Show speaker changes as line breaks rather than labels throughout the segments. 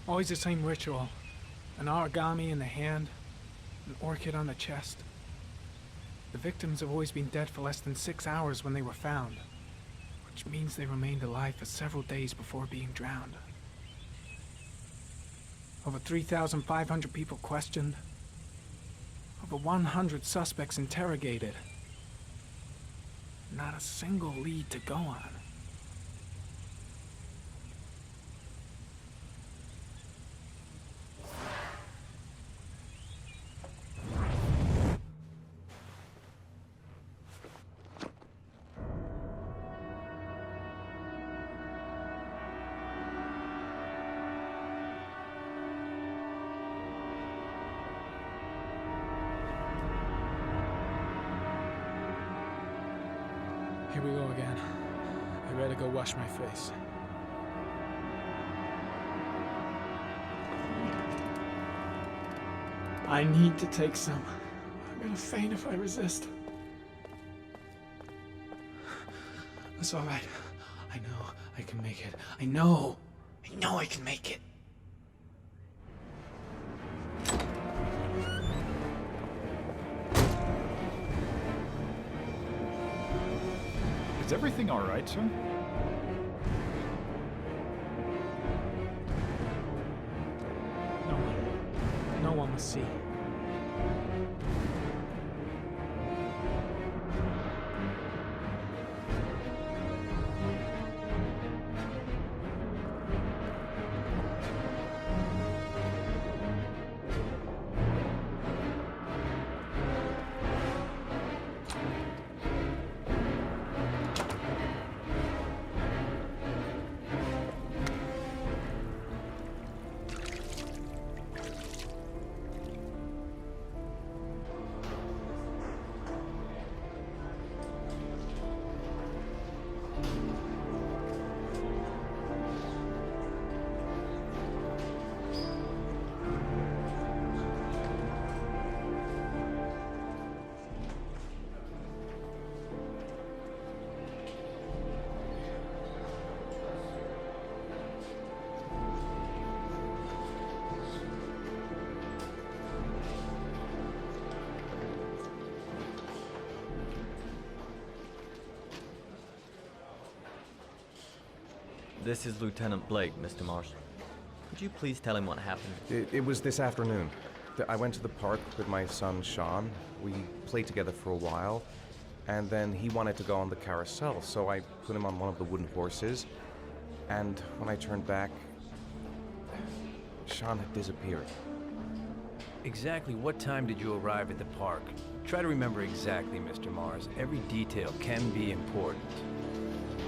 Always the same ritual. An origami in the hand, an orchid on the chest. The victims have always been dead for less than 6 hours when they were found, which means they remained alive for several days before being drowned. Over 3,500 people questioned. Over 100 suspects interrogated. Not a single lead to go on. Here we go again. I better go wash my face. I need to take some. I'm gonna faint if I resist. That's all right. I know I can make it. I know I can make it.
Is everything all right, sir?
No one will see.
This is Lieutenant Blake, Mr. Marshall. Could you please tell him what happened?
It was this afternoon. I went to the park with my son, Sean. We played together for a while, and then he wanted to go on the carousel, so I put him on one of the wooden horses, and when I turned back, Sean had disappeared.
Exactly what time did you arrive at the park? Try to remember exactly, Mr. Mars. Every detail can be important.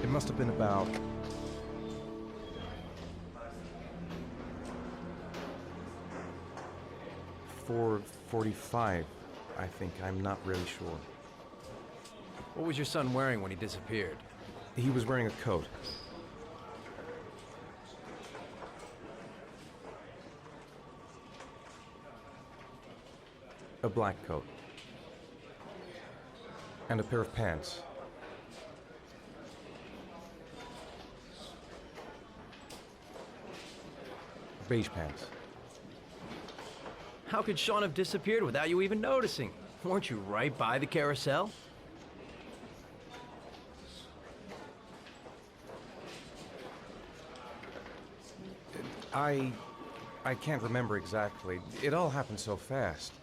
It must have been about 4:45, I think. I'm not really sure.
What was your son wearing when he disappeared?
He was wearing a coat. A black coat. And a pair of pants. Beige pants.
How could Sean have disappeared without you even noticing? Weren't you right by the carousel?
I can't remember exactly. It all happened so fast.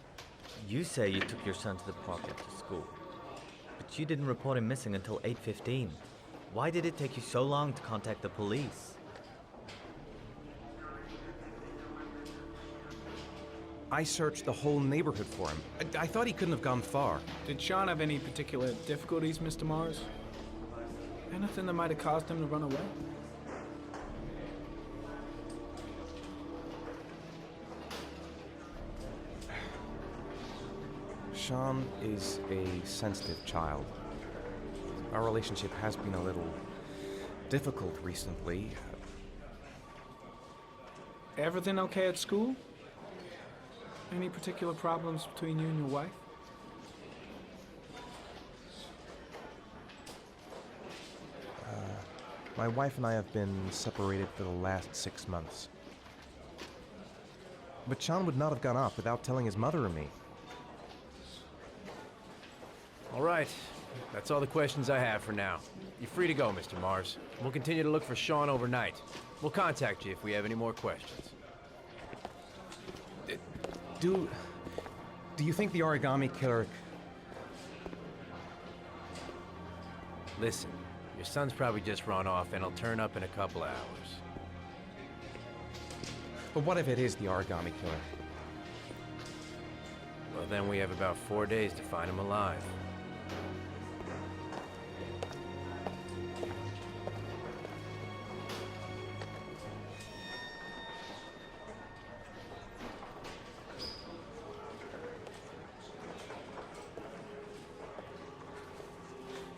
You say you took your son to the park after school, but you didn't report him missing until 8:15. Why did it take you so long to contact the police?
I searched the whole neighborhood for him. I thought he couldn't have gone far.
Did Sean have any particular difficulties, Mr. Mars? Anything that might have caused him to run away?
Sean is a sensitive child. Our relationship has been a little difficult recently.
Everything okay at school? Any particular problems between you and your wife?
My wife and I have been separated for the last 6 months. But Sean would not have gone off without telling his mother or me.
All right. That's all the questions I have for now. You're free to go, Mr. Mars. We'll continue to look for Sean overnight. We'll contact you if we have any more questions.
Do you think the origami killer...
Listen, your son's probably just run off and he'll turn up in a couple of hours.
But what if it is the origami killer?
Well, then we have about 4 days to find him alive.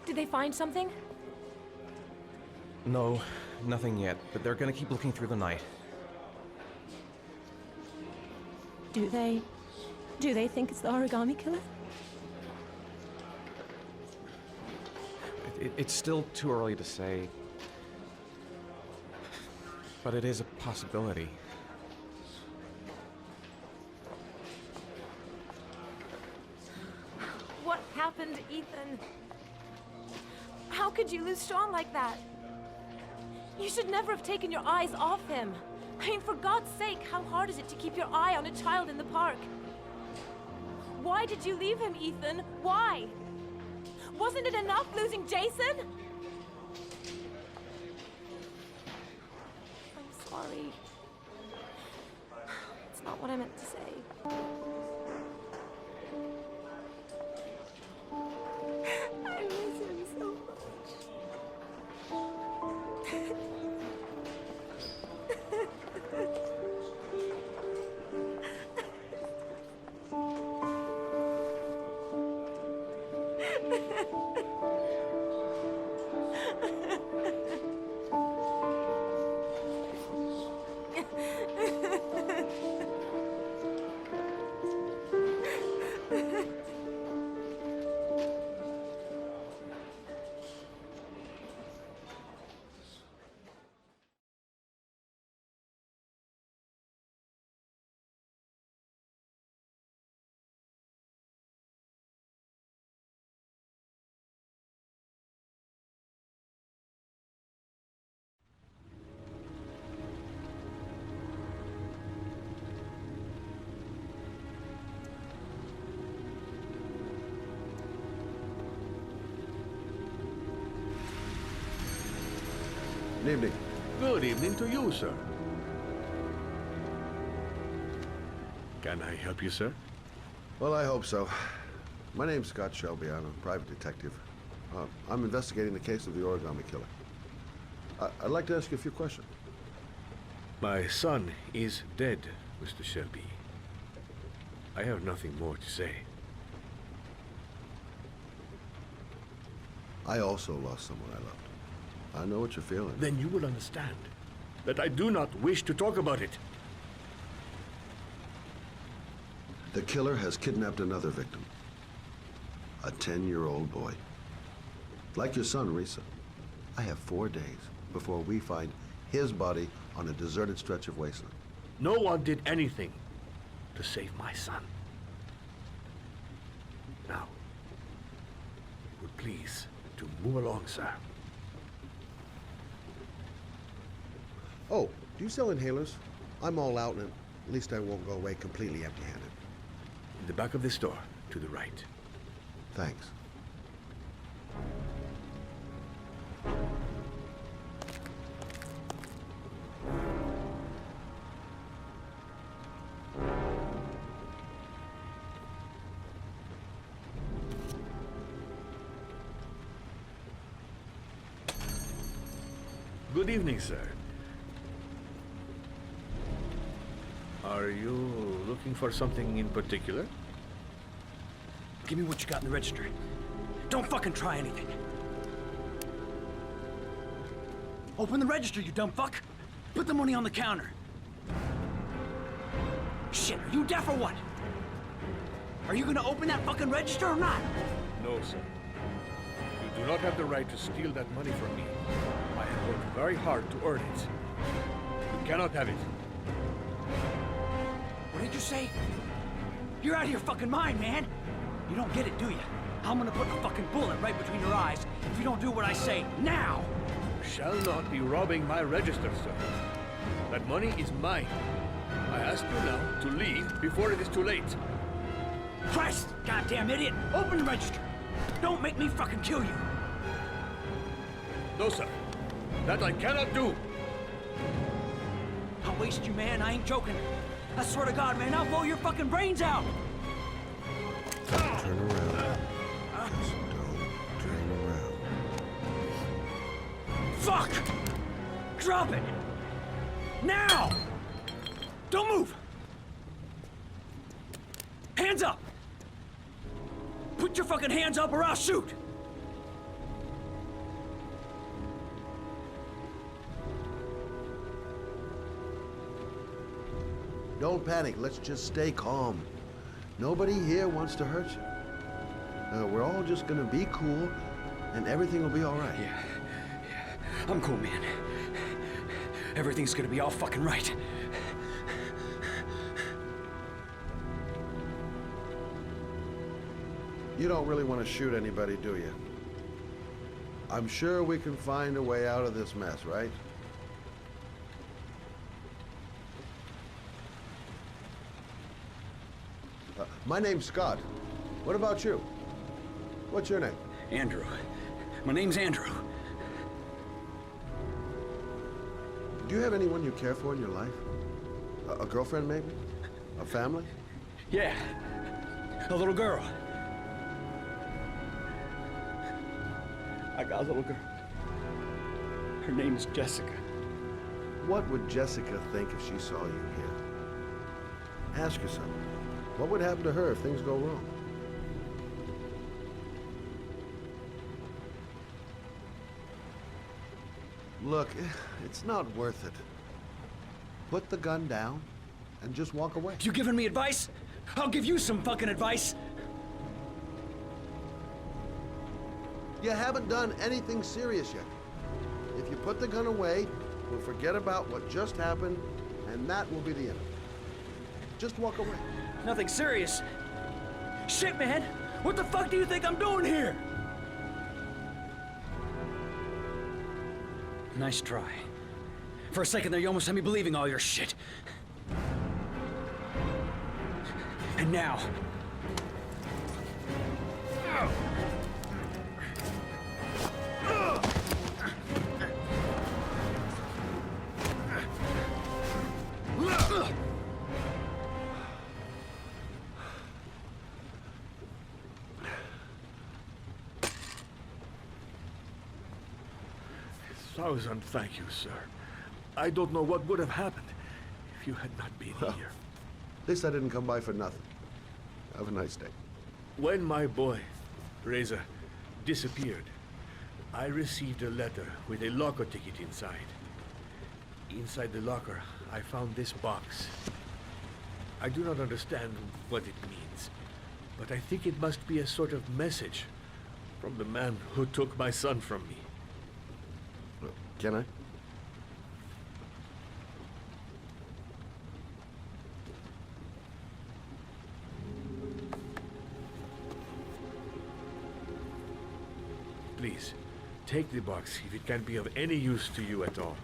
Did they find something?
No, nothing yet, but they're gonna keep looking through the night.
Do they think it's the origami killer?
It's still too early to say. But it is a possibility.
What happened, Ethan? How could you lose Sean like that? You should never have taken your eyes off him. I mean, for God's sake, how hard is it to keep your eye on a child in the park? Why did you leave him, Ethan? Why? Wasn't it enough losing Jason? I'm sorry. It's not what I meant to say. I miss him so much.
Good evening.
Good evening to you, sir. Can I help you, sir?
Well, I hope so. My name's Scott Shelby. I'm a private detective. I'm investigating the case of the origami killer. I'd like to ask you a few questions.
My son is dead, Mr. Shelby. I have nothing more to say.
I also lost someone I loved. I know what you're feeling.
Then you will understand that I do not wish to talk about it.
The killer has kidnapped another victim. A 10-year-old boy. Like your son, Risa. I have 4 days before we find his body on a deserted stretch of wasteland.
No one did anything to save my son. Now, would please to move along, sir.
Oh, do you sell inhalers? I'm all out, and at least I won't go away completely empty-handed.
In the back of the store, to the right.
Thanks.
Good evening, sir. Are you looking for something in particular?
Give me what you got in the register. Don't fucking try anything. Open the register, you dumb fuck. Put the money on the counter. Shit, are you deaf or what? Are you gonna open that fucking register or not?
No, sir. You do not have the right to steal that money from me. I have worked very hard to earn it. You cannot have it.
What did you say? You're out of your fucking mind, man. You don't get it, do you? I'm gonna put a fucking bullet right between your eyes if you don't do what I say now.
Shall not be robbing my register, sir. That money is mine. I ask you now to leave before it is too late.
Christ, goddamn idiot! Open the register. Don't make me fucking kill you.
No, sir. That I cannot do.
I'll waste you, man. I ain't joking. I swear to God, man, I'll blow your fucking brains out.
Turn around. Just don't turn around.
Fuck! Drop it! Now! Don't move! Hands up! Put your fucking hands up or I'll shoot!
Don't panic. Let's just stay calm. Nobody here wants to hurt you. We're all just gonna be cool, and everything will be all right.
Yeah. I'm cool, man. Everything's gonna be all fucking right.
You don't really want to shoot anybody, do you? I'm sure we can find a way out of this mess, right? My name's Scott. What about you? What's your name?
Andrew. My name's Andrew.
Do you have anyone you care for in your life? A girlfriend, maybe? A family?
Yeah. A little girl. I got a little girl. Her name's Jessica.
What would Jessica think if she saw you here? Ask yourself, what would happen to her if things go wrong? Look, it's not worth it. Put the gun down and just walk away.
You giving me advice? I'll give you some fucking advice.
You haven't done anything serious yet. If you put the gun away, we'll forget about what just happened, and that will be the end of it. Just walk away.
Nothing serious. Shit, man! What the fuck do you think I'm doing here? Nice try. For a second there, you almost had me believing all your shit. And now...
Thousand thank you, sir. I don't know what would have happened if you had not been here.
At least I didn't come by for nothing. Have a nice day.
When my boy, Reza, disappeared, I received a letter with a locker ticket inside. Inside the locker, I found this box. I do not understand what it means, but I think it must be a sort of message from the man who took my son from me.
Can I?
Please, take the box if it can be of any use to you at all.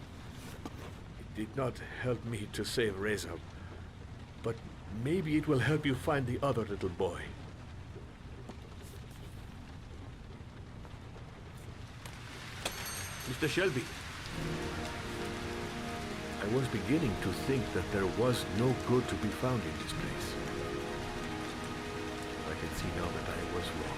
It did not help me to save Reza, but maybe it will help you find the other little boy. Mr. Shelby, I was beginning to think that there was no good to be found in this place. I can see now that I was wrong.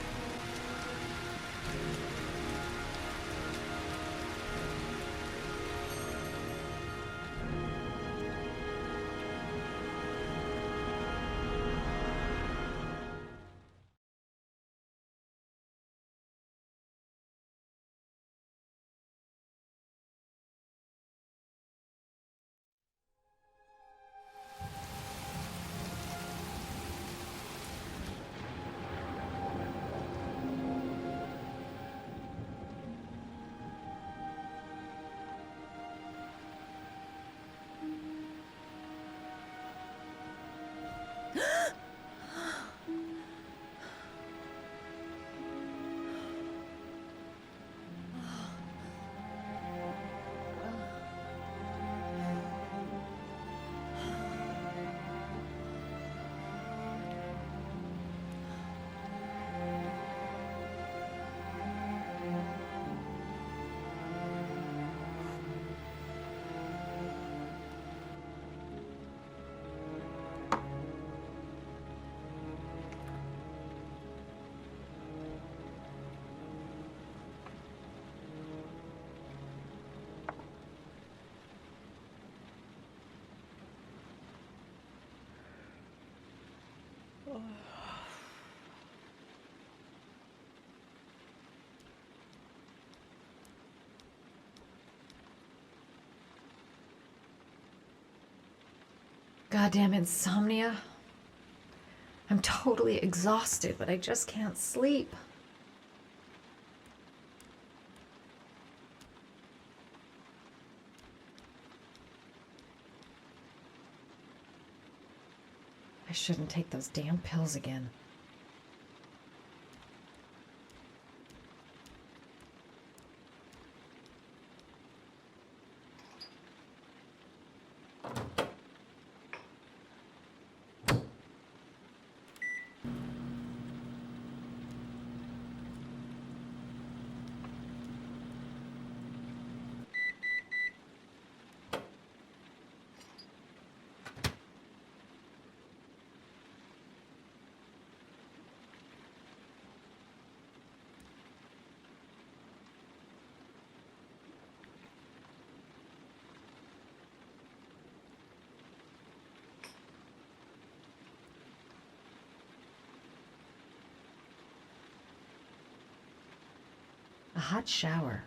Goddamn insomnia. I'm totally exhausted, but I just can't sleep. I shouldn't take those damn pills again. A hot shower.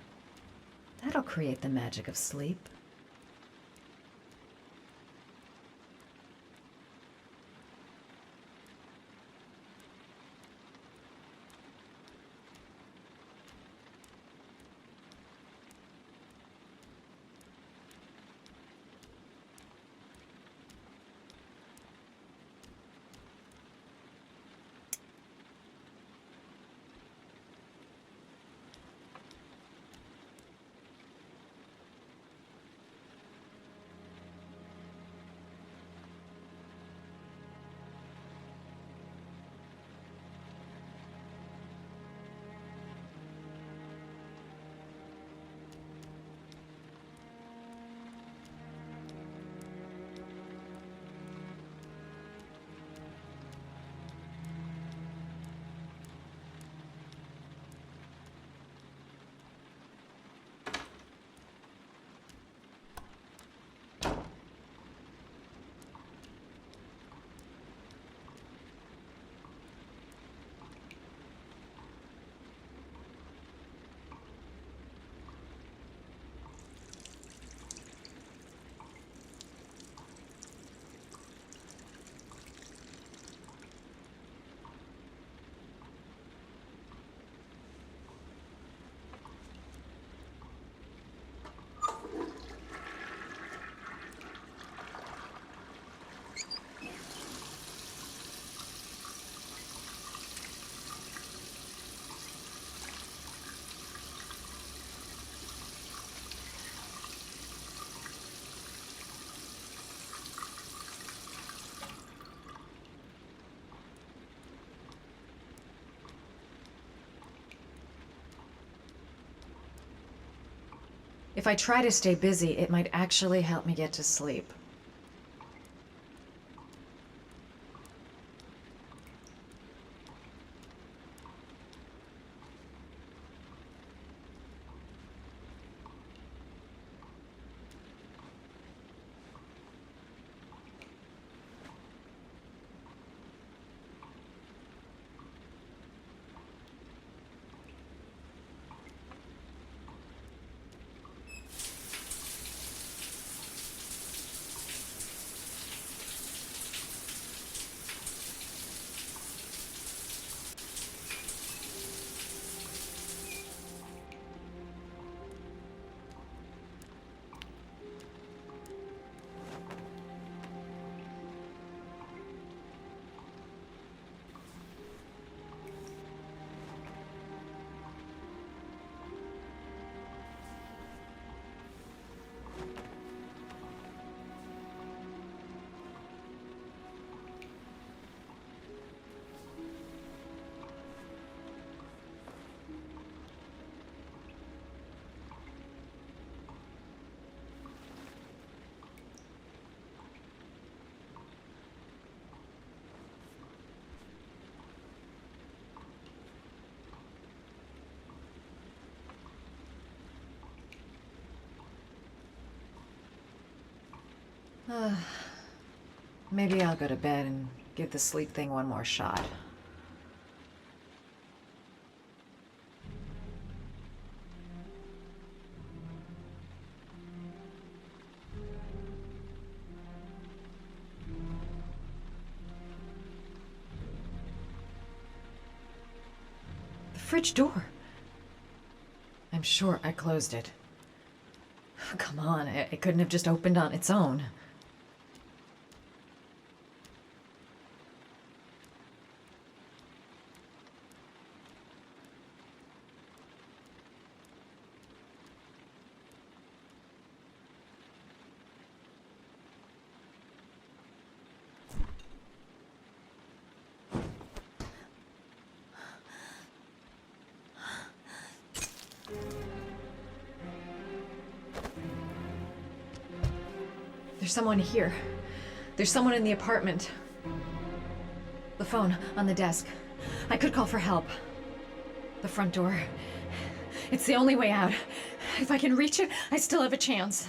That'll create the magic of sleep. If I try to stay busy, it might actually help me get to sleep. Maybe I'll go to bed and give the sleep thing one more shot. The fridge door. I'm sure I closed it. Come on, it couldn't have just opened on its own. There's someone here. There's someone in the apartment. The phone on the desk. I could call for help. The front door. It's the only way out. If I can reach it, I still have a chance.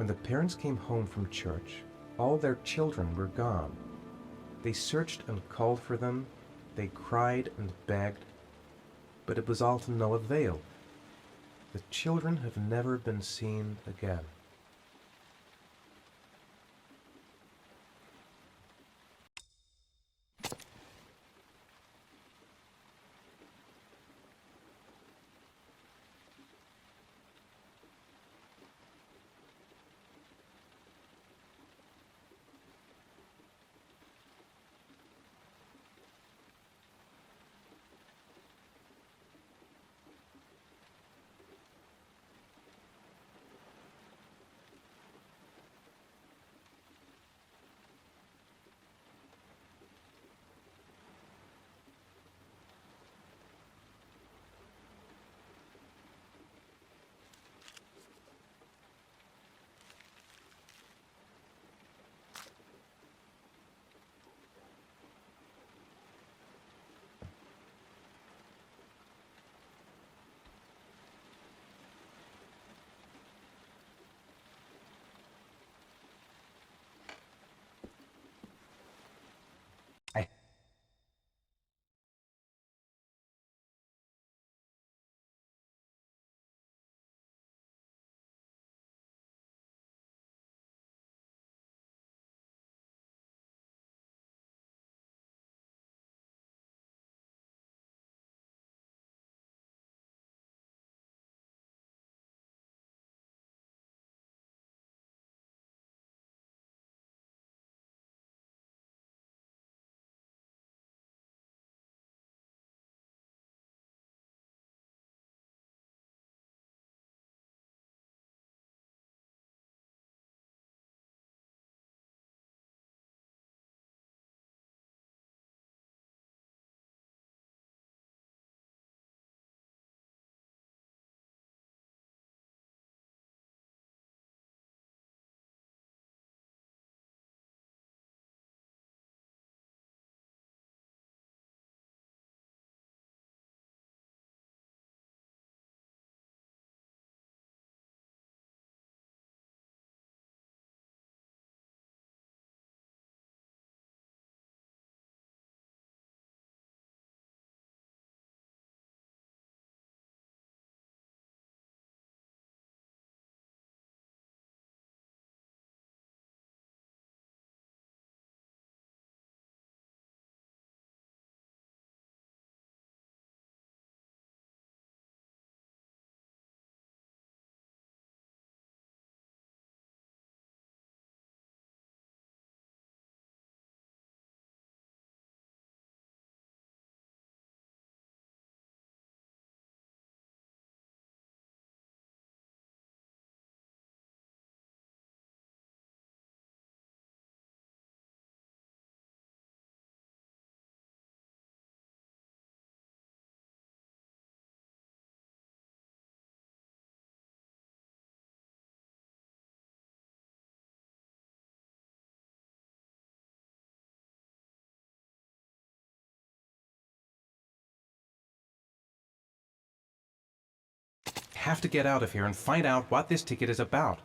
When the parents came home from church, all their children were gone. They searched and called for them, they cried and begged, but it was all to no avail. The children have never been seen again. Have to get out of here and find out what this ticket is about.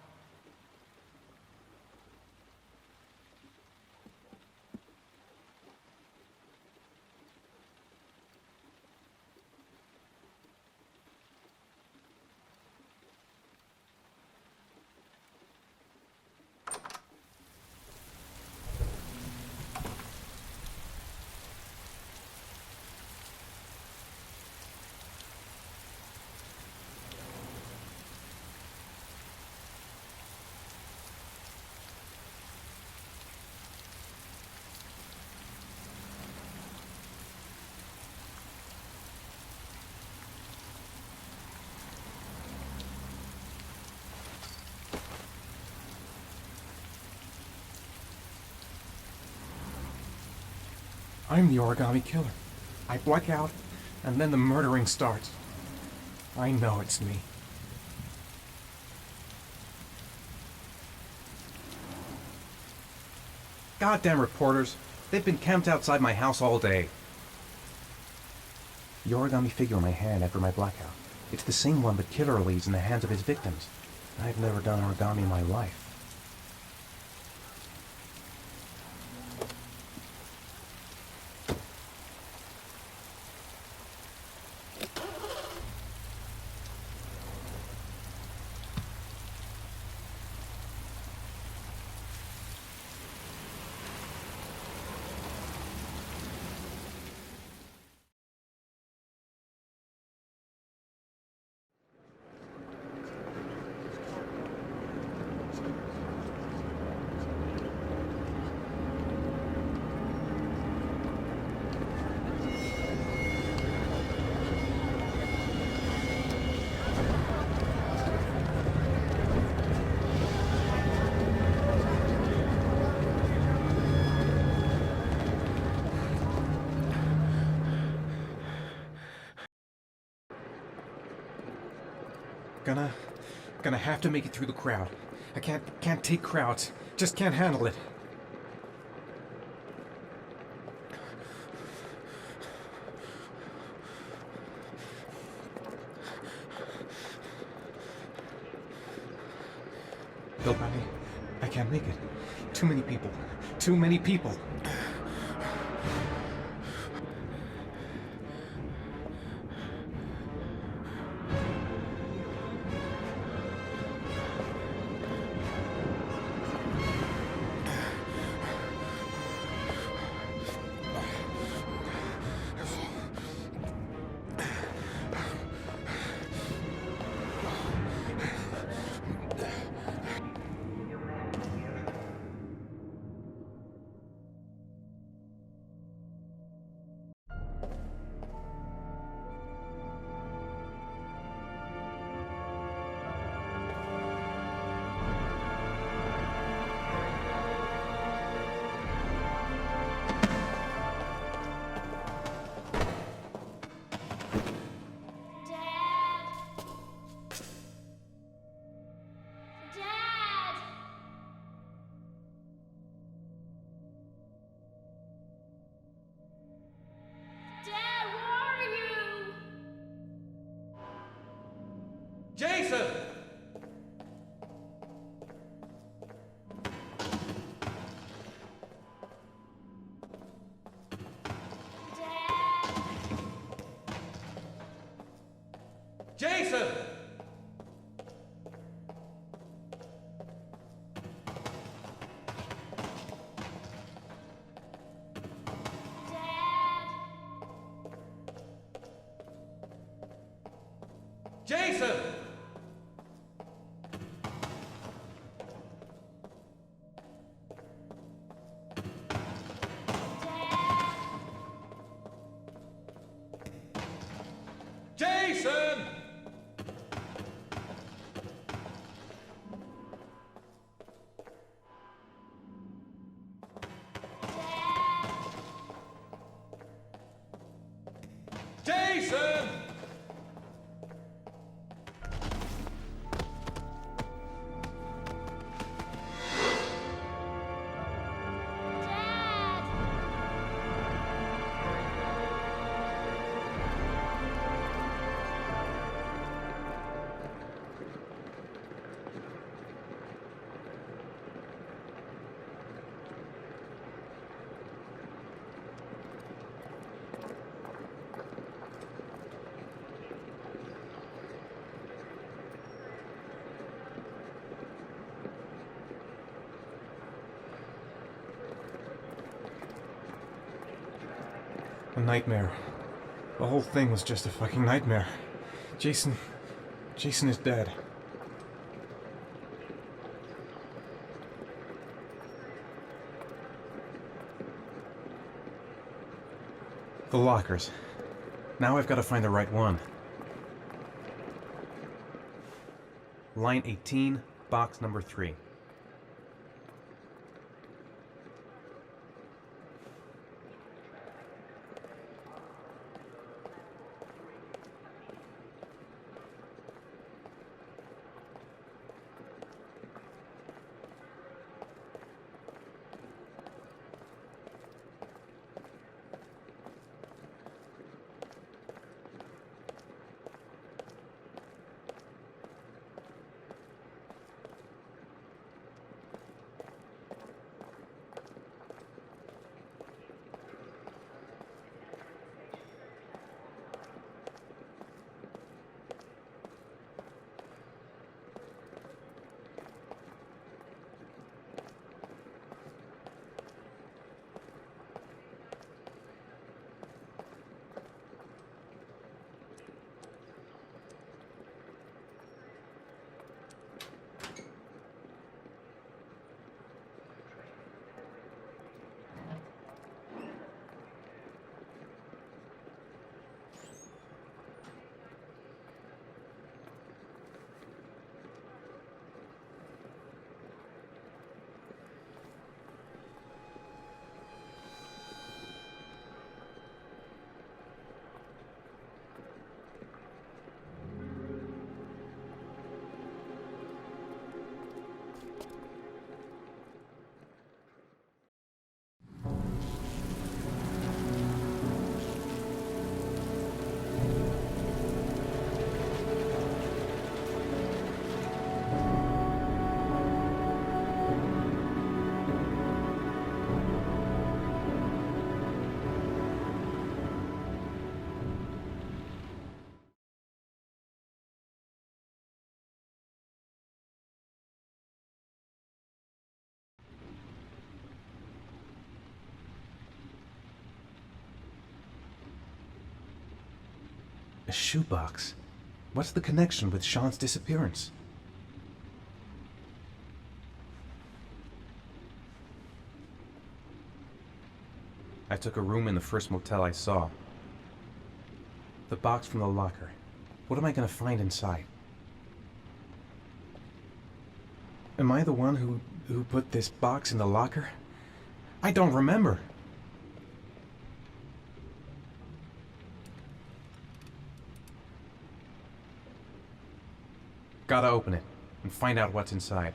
I'm the origami killer. I black out, and then the murdering starts. I know it's me. Goddamn reporters. They've been camped outside my house all day. The origami figure in my hand after my blackout. It's the same one the killer leaves in the hands of his victims. I've never done origami in my life. Gonna have to make it through the crowd. I can't take crowds. Just can't handle it. Bill, I can't make it. Too many people. Too many people.
Jason! Jason! Jason! Jason! Jason!
A nightmare. The whole thing was just a fucking nightmare. Jason is dead. The lockers. Now I've got to find the right one. Line 18, box number 3. A shoebox? What's the connection with Sean's disappearance? I took a room in the first motel I saw. The box from the locker. What am I gonna find inside? Am I the one who put this box in the locker? I don't remember. Gotta open it and find out what's inside.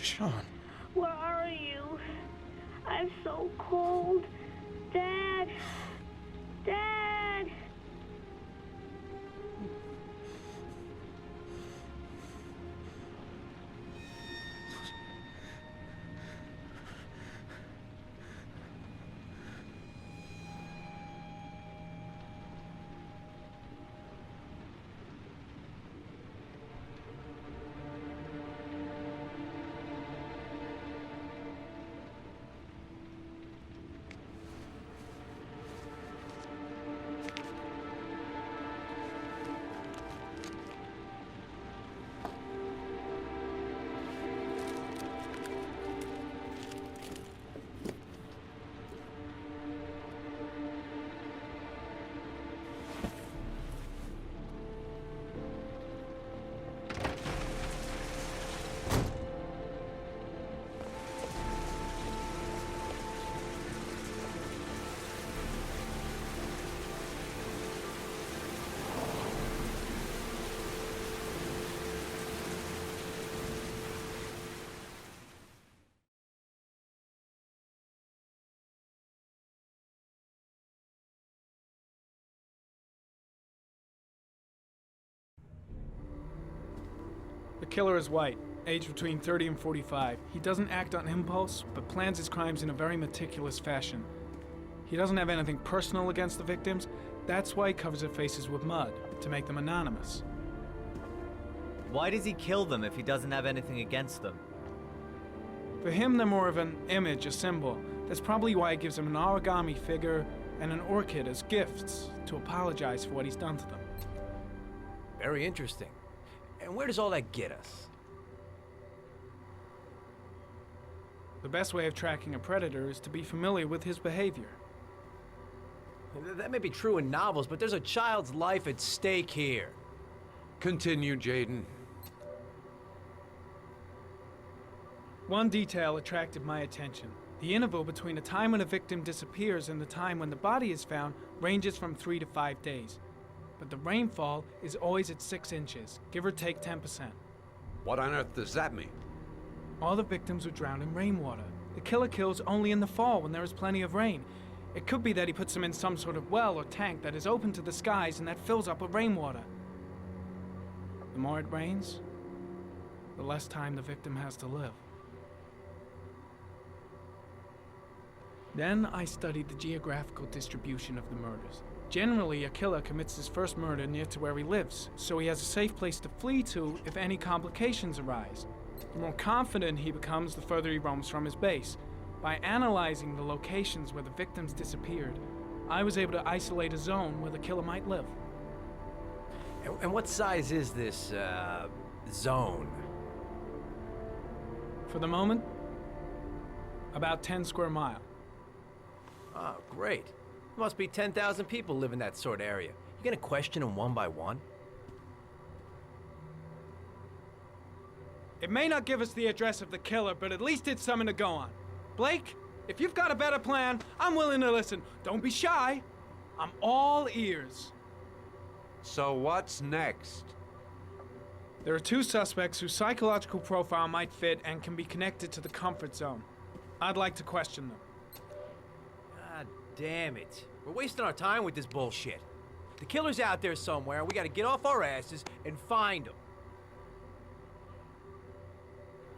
Sean.
Where are you? I'm so cold. Dad! Dad!
The killer is white, aged between 30 and 45. He doesn't act on impulse, but plans his crimes in a very meticulous fashion. He doesn't have anything personal against the victims. That's why he covers their faces with mud, to make them anonymous.
Why does he kill them if he doesn't have anything against them?
For him, they're more of an image, a symbol. That's probably why he gives them an origami figure and an orchid as gifts to apologize for what he's done to them.
Very interesting. And where does all that get us?
The best way of tracking a predator is to be familiar with his behavior.
That may be true in novels, but there's a child's life at stake here.
Continue, Jaden.
One detail attracted my attention. The interval between the time when a victim disappears and the time when the body is found ranges from 3 to 5 days. But the rainfall is always at 6 inches, give or take 10%.
What on earth does that mean?
All the victims were drowned in rainwater. The killer kills only in the fall when there is plenty of rain. It could be that he puts them in some sort of well or tank that is open to the skies and that fills up with rainwater. The more it rains, the less time the victim has to live. Then I studied the geographical distribution of the murders. Generally, a killer commits his first murder near to where he lives, so he has a safe place to flee to if any complications arise. The more confident he becomes, the further he roams from his base. By analyzing the locations where the victims disappeared, I was able to isolate a zone where the killer might live.
And what size is this, zone?
For the moment, about 10 square mile.
Oh, great. There must be 10,000 people live in that sort of area. You gonna question them one by one?
It may not give us the address of the killer, but at least it's something to go on. Blake, if you've got a better plan, I'm willing to listen. Don't be shy. I'm all ears.
So what's next?
There are 2 suspects whose psychological profile might fit and can be connected to the comfort zone. I'd like to question them.
God damn it. We're wasting our time with this bullshit. The killer's out there somewhere, and we gotta get off our asses and find him.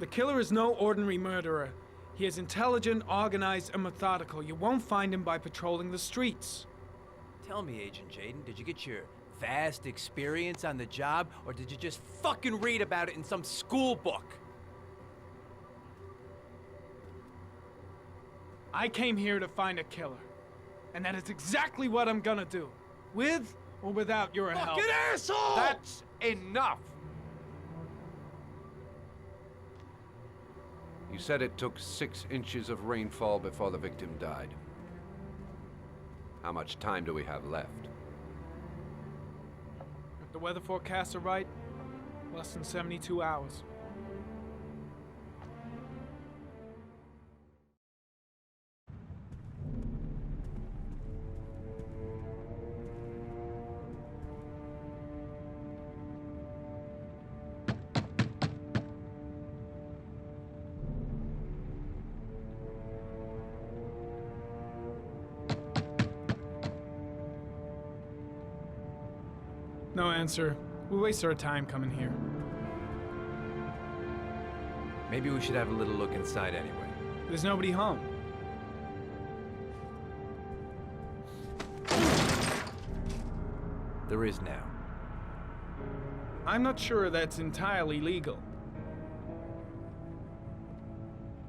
The killer is no ordinary murderer. He is intelligent, organized, and methodical. You won't find him by patrolling the streets.
Tell me, Agent Jayden, did you get your vast experience on the job, or did you just fucking read about it in some school book?
I came here to find a killer. And that is exactly what I'm gonna do. With or without your help.
Fucking asshole!
That's enough! You said it took 6 inches of rainfall before the victim died. How much time do we have left?
If the weather forecasts are right, less than 72 hours. No answer. We waste our time coming here.
Maybe we should have a little look inside anyway.
There's nobody home.
There is now.
I'm not sure that's entirely legal.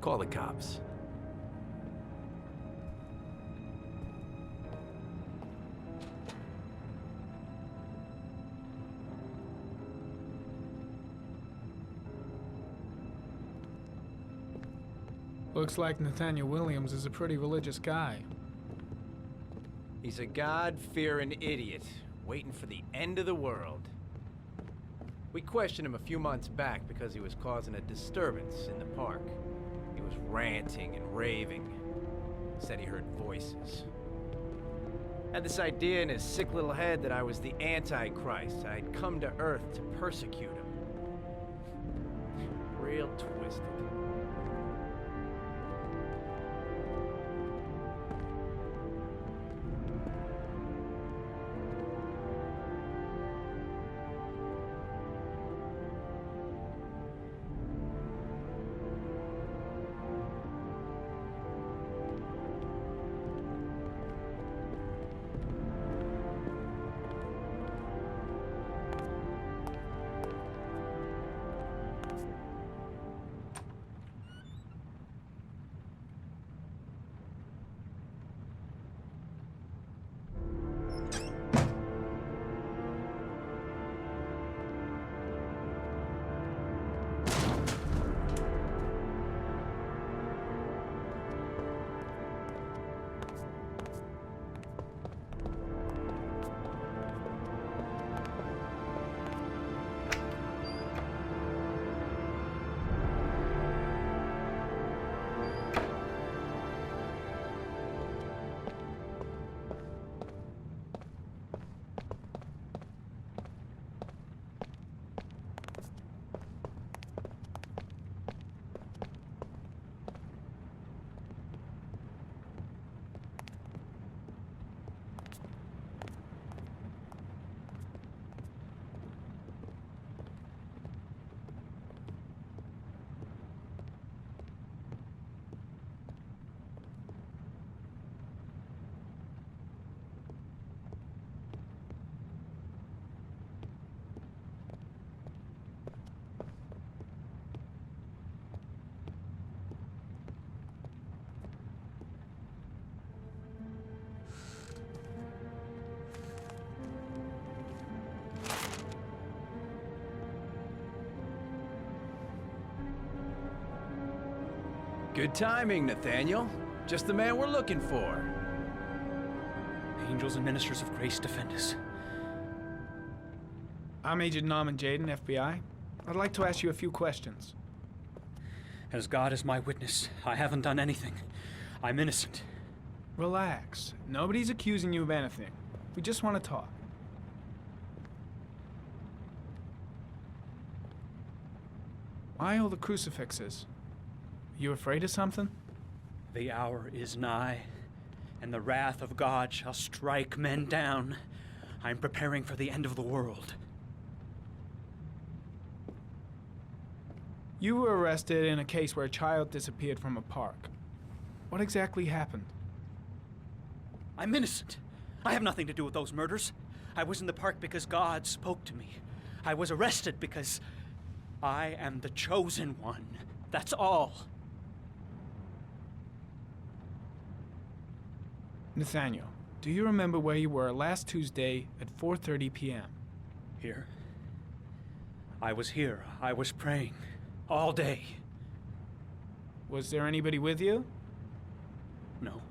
Call the cops.
Looks like Nathaniel Williams is a pretty religious guy.
He's a God-fearing idiot, waiting for the end of the world. We questioned him a few months back because he was causing a disturbance in the park. He was ranting and raving. Said he heard voices. Had this idea in his sick little head that I was the Antichrist. I'd come to Earth to persecute him. Real twisted. Good timing, Nathaniel. Just the man we're looking for.
Angels and ministers of grace defend us.
I'm Agent Norman Jaden, FBI. I'd like to ask you a few questions.
As God is my witness, I haven't done anything. I'm innocent.
Relax. Nobody's accusing you of anything. We just want to talk. Why all the crucifixes? You afraid of something?
The hour is nigh, and the wrath of God shall strike men down. I'm preparing for the end of the world.
You were arrested in a case where a child disappeared from a park. What exactly happened?
I'm innocent. I have nothing to do with those murders. I was in the park because God spoke to me. I was arrested because I am the chosen one. That's all.
Nathaniel, do you remember where you were last Tuesday at 4:30 p.m.?
Here. I was here. I was praying. All day.
Was there anybody with you?
No.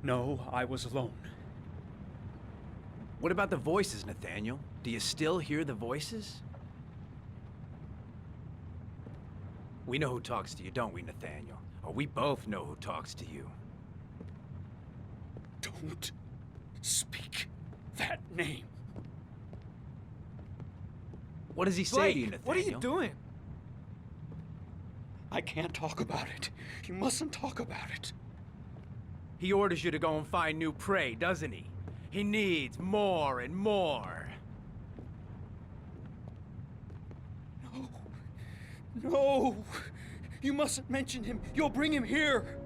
No, I was alone.
What about the voices, Nathaniel? Do you still hear the voices? We know who talks to you, don't we, Nathaniel? Or we both know who talks to you.
Don't speak that name.
What does he say
Blake,
to you, Nathaniel?
what are you doing?
I can't talk about it. You mustn't talk about it.
He orders you to go and find new prey, doesn't he? He needs more and more.
No. No. You mustn't mention him. You'll bring him here.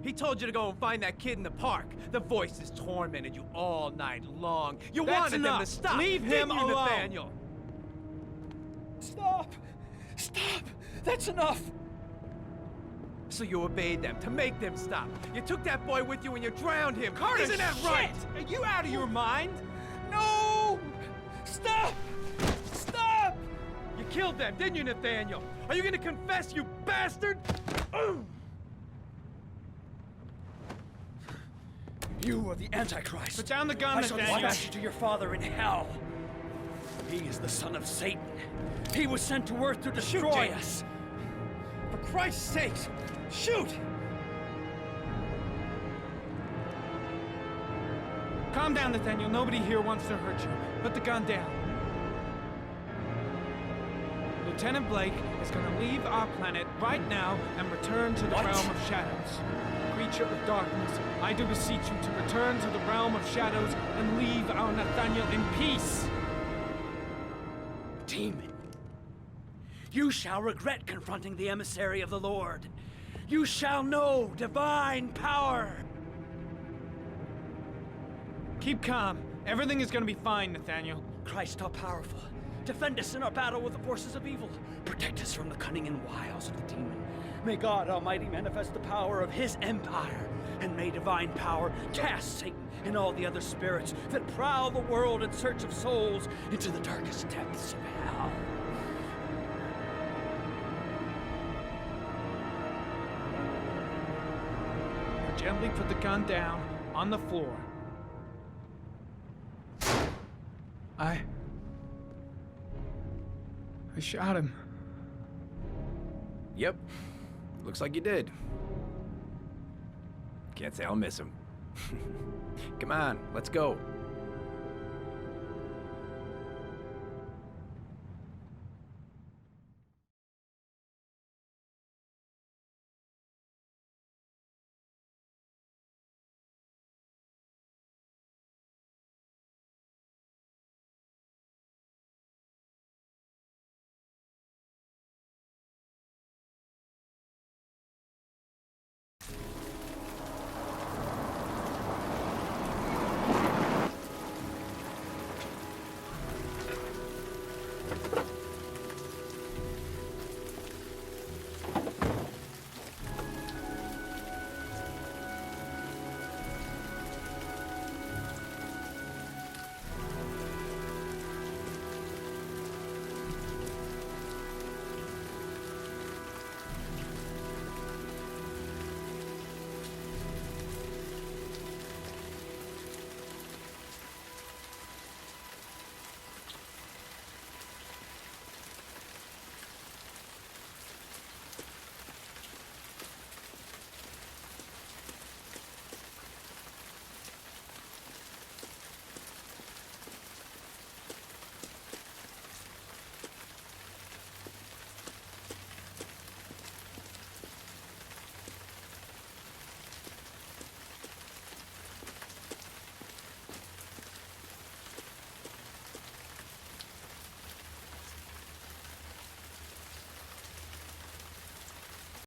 He told you to go and find that kid in the park. The voices tormented you all night long. You
That's
wanted
enough.
them to stop.
Leave
didn't
him
you,
alone.
Nathaniel?
Stop. Stop. That's enough.
So you obeyed them to make them stop. You took that boy with you and you drowned him. Isn't that right?
Are you out of your mind?
No! Stop! Stop!
You killed them, didn't you, Nathaniel? Are you gonna confess, you bastard?
You are the Antichrist.
Put down the gun,
I shall
Nathaniel.
dispatch you to your father in hell. He is the son of Satan. He was sent to earth to destroy us.
For Christ's sake, shoot!
Calm down, Nathaniel. Nobody here wants to hurt you. Put the gun down. Lieutenant Blake is going to leave our planet right now and return to the realm of shadows. Creature of darkness, I do beseech you to return to the realm of shadows and leave our Nathaniel in peace.
Demon, you shall regret confronting the emissary of the Lord. You shall know divine power.
Keep calm. Everything is going to be fine, Nathaniel.
Christ all powerful, defend us in our battle with the forces of evil. Protect us from the cunning and wiles of the demon. May God Almighty manifest the power of his empire, and may divine power cast Satan and all the other spirits that prowl the world in search of souls into the darkest depths of hell.
Now gently put the gun down on the floor. I shot him.
Yep. Looks like you did. Can't say I'll miss him. Come on, let's go.